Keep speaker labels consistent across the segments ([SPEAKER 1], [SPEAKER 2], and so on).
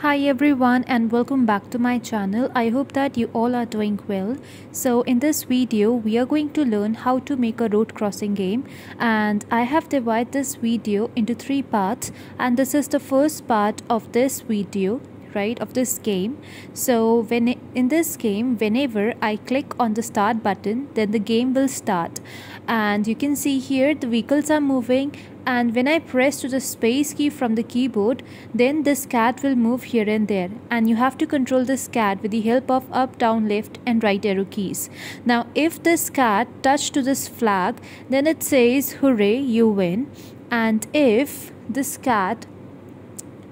[SPEAKER 1] Hi everyone and welcome back to my channel. I hope that you all are doing well. So in this video we are going to learn how to make a road crossing game, and I have divided this video into 3 parts, and this is the first part of this video, right, of this game. So in this game, whenever I click on the start button, then the game will start, and you can see here the vehicles are moving, and when I press to the space key from the keyboard, then this cat will move here and there, and you have to control this cat with the help of up, down, left and right arrow keys. Now if this cat touch to this flag, then it says hooray, you win. And if this cat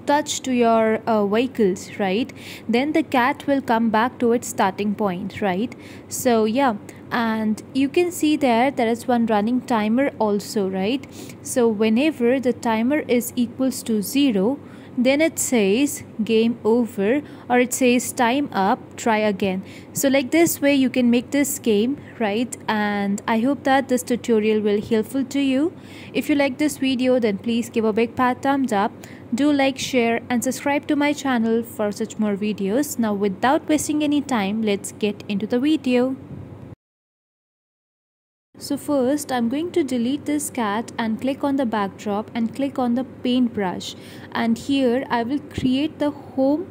[SPEAKER 1] touch to your vehicles, right, then the cat will come back to its starting point, right? So yeah, and you can see there is one running timer also, right? So whenever the timer is equals to 0, then it says game over, or it says time up, try again. So like this way you can make this game, right? And I hope that this tutorial will helpful to you. If you like this video, then please give a big fat thumbs up. Do like, share and subscribe to my channel for such more videos. Now without wasting any time, let's get into the video. So first I'm going to delete this cat and click on the backdrop and click on the paintbrush, and here I will create the home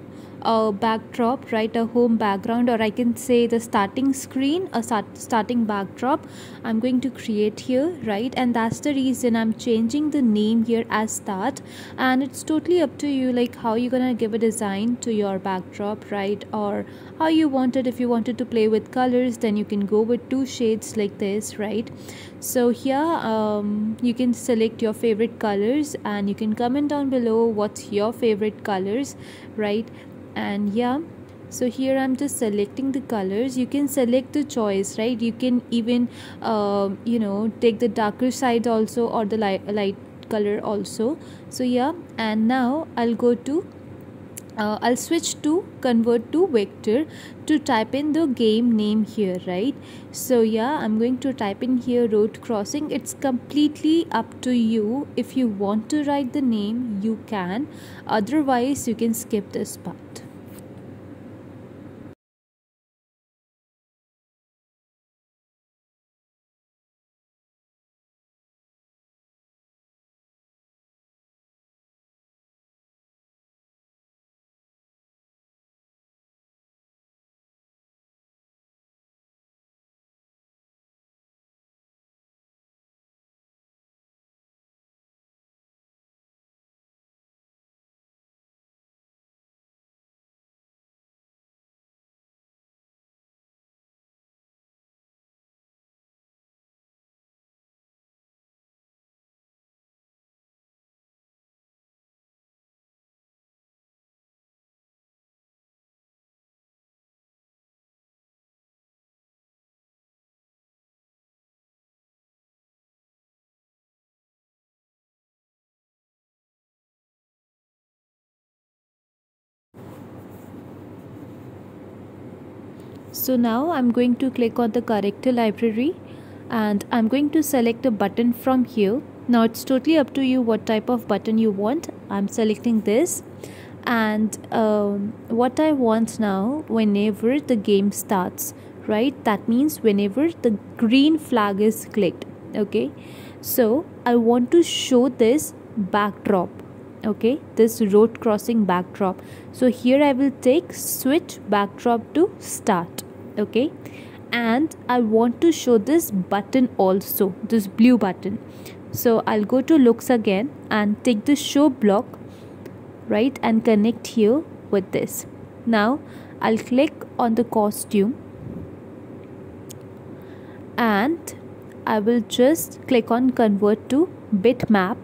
[SPEAKER 1] backdrop, right? A home background, or I can say the starting screen, a starting backdrop I'm going to create here, right? And that's the reason I'm changing the name here as start, and it's totally up to you, like how you're gonna give a design to your backdrop, right? Or how you want it. If you wanted to play with colors, then you can go with 2 shades like this, right? So here you can select your favorite colors, and you can comment down below what's your favorite colors, right? And yeah, so here I'm just selecting the colors. You can select the choice, right? You can even take the darker side also, or the light color also. So yeah, and now I'll switch to convert to vector to type in the game name here, right? So yeah, I'm going to type in here road crossing. It's completely up to you. If you want to write the name, you can. Otherwise, you can skip this part. So now I'm going to click on the character library, and I'm going to select a button from here. Now it's totally up to you what type of button you want. I'm selecting this, and what I want now, whenever the game starts, right, that means whenever the green flag is clicked, okay? So I want to show this backdrop, okay, this road crossing backdrop. So here I will take switch backdrop to start, okay? And I want to show this button also, this blue button. So I'll go to looks again and take the show block, right, and connect here with this. Now I'll click on the costume, and I will just click on convert to bitmap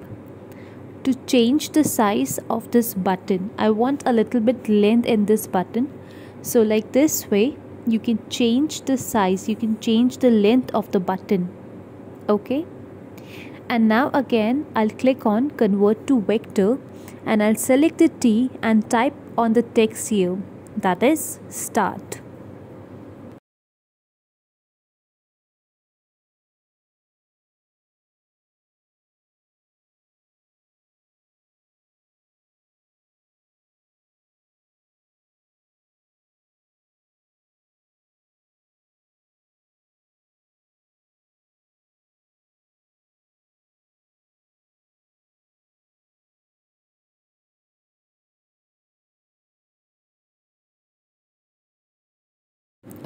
[SPEAKER 1] to change the size of this button. I want a little bit length in this button. So like this way you can change the size, you can change the length of the button, okay? And now again I'll click on convert to vector, and I'll select the T and type on the text here, that is start.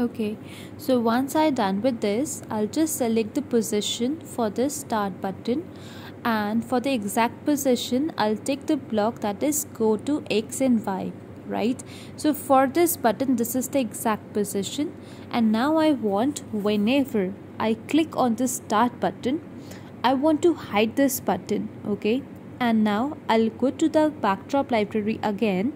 [SPEAKER 1] Okay, so once I done with this, I'll just select the position for this start button, and for the exact position I'll take the block that is go to X and Y, right? So for this button, this is the exact position, and now I want, whenever I click on the start button, I want to hide this button. Okay, and now I'll go to the backdrop library again,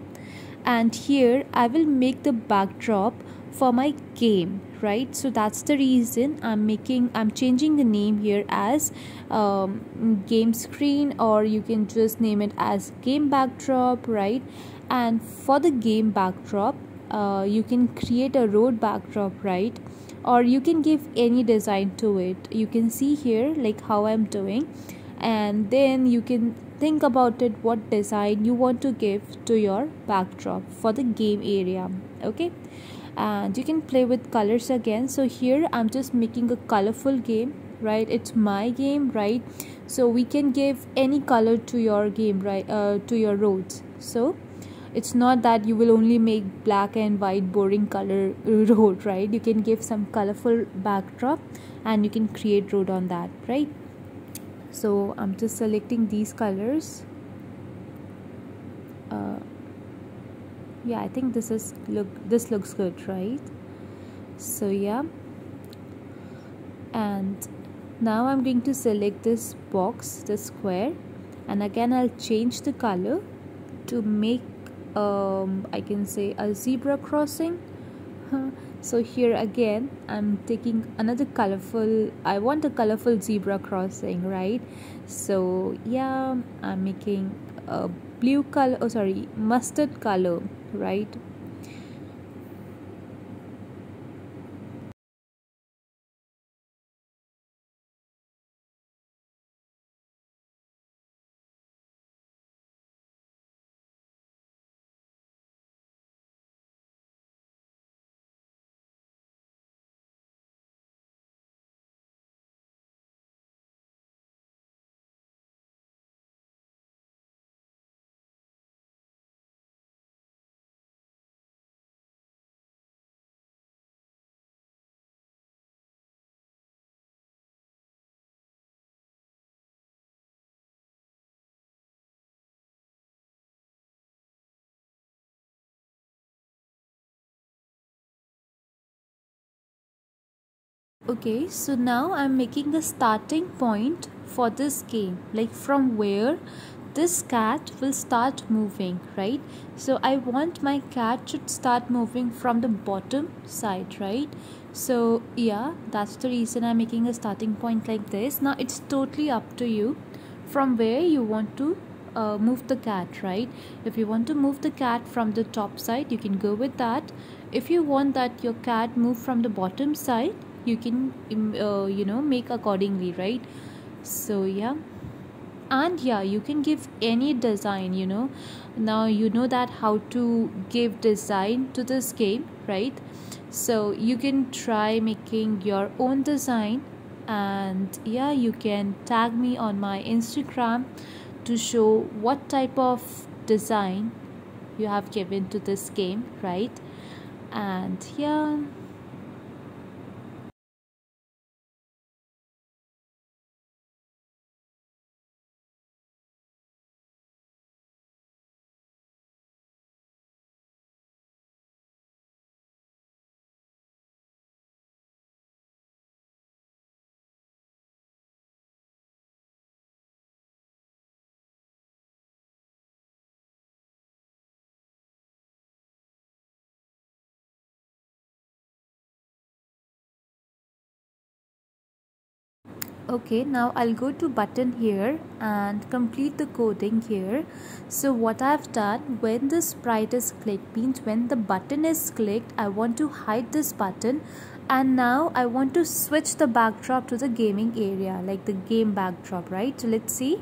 [SPEAKER 1] and here I will make the backdrop for my game, right? So that's the reason I'm changing the name here as game screen, or you can just name it as game backdrop, right? And for the game backdrop, you can create a road backdrop, right? Or you can give any design to it. You can see here like how I'm doing, and then you can think about it, what design you want to give to your backdrop for the game area. Okay, and you can play with colors again. So here I'm just making a colorful game, right? It's my game, right? So we can give any color to your game, right? To your roads. So it's not that you will only make black and white boring color road, right? You can give some colorful backdrop and you can create road on that, right? So I'm just selecting these colors. Yeah, I think this looks good, right? So yeah, and now I'm going to select this box, the square, and again I'll change the color to make I can say a zebra crossing. So here again I'm taking another colorful, I want a colorful zebra crossing, right? So yeah, I'm making a blue color, oh sorry, mustard color, right? Okay, so now I'm making the starting point for this game, like from where this cat will start moving, right? So I want my cat should start moving from the bottom side, right? So yeah, that's the reason I'm making a starting point like this. Now it's totally up to you from where you want to move the cat, right? If you want to move the cat from the top side, you can go with that. If you want that your cat move from the bottom side, you can make accordingly, right? So yeah, and yeah, you can give any design, now you know that how to give design to this game, right? So you can try making your own design, and yeah, you can tag me on my Instagram to show what type of design you have given to this game, right? And yeah. Okay, now I'll go to button here and complete the coding here. So what I've done, when the sprite is clicked, means when the button is clicked, I want to hide this button, and now I want to switch the backdrop to the gaming area, like the game backdrop, right? So let's see.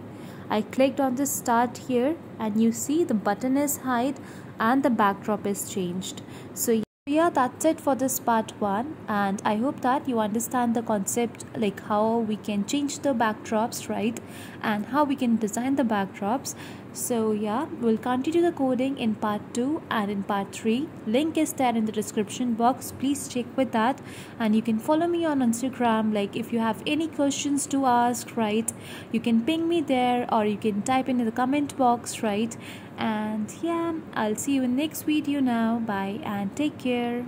[SPEAKER 1] I clicked on the start here, and you see the button is hide and the backdrop is changed. So yeah, that's it for this part 1, and I hope that you understand the concept, like how we can change the backdrops, right? And how we can design the backdrops. So yeah, we'll continue the coding in part 2 and in part 3. Link is there in the description box. Please check with that, and you can follow me on Instagram. Like if you have any questions to ask, right, you can ping me there or you can type in the comment box, right? And yeah, I'll see you in next video now. Bye and take care.